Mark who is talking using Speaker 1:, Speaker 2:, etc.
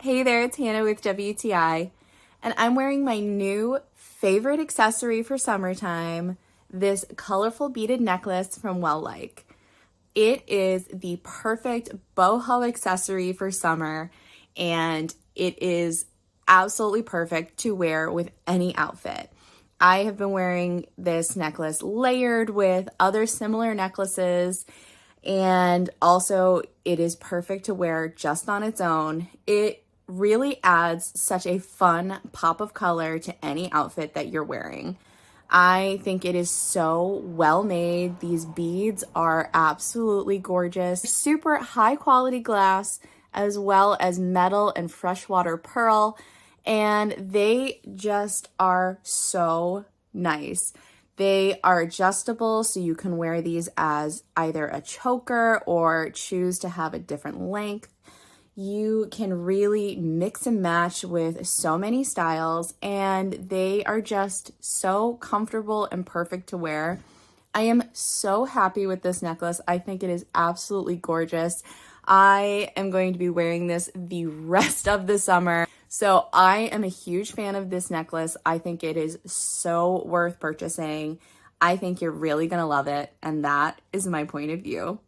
Speaker 1: Hey there, it's Hannah with WTI, and I'm wearing my new favorite accessory for summertime, this colorful beaded necklace from Wellike. It is the perfect boho accessory for summer, and it is absolutely perfect to wear with any outfit. I have been wearing this necklace layered with other similar necklaces, and also it is perfect to wear just on its own. It really adds such a fun pop of color to any outfit that you're wearing. I think it is so well made. These beads are absolutely gorgeous. Super high quality glass, as well as metal and freshwater pearl, and they just are so nice. They are adjustable, so you can wear these as either a choker or choose to have a different length. You can really mix and match with so many styles, and they are just so comfortable and perfect to wear. I am so happy with this necklace. I think it is absolutely gorgeous. I am going to be wearing this the rest of the summer. So I am a huge fan of this necklace. I think it is so worth purchasing. I think you're really gonna love it, and that is my point of view.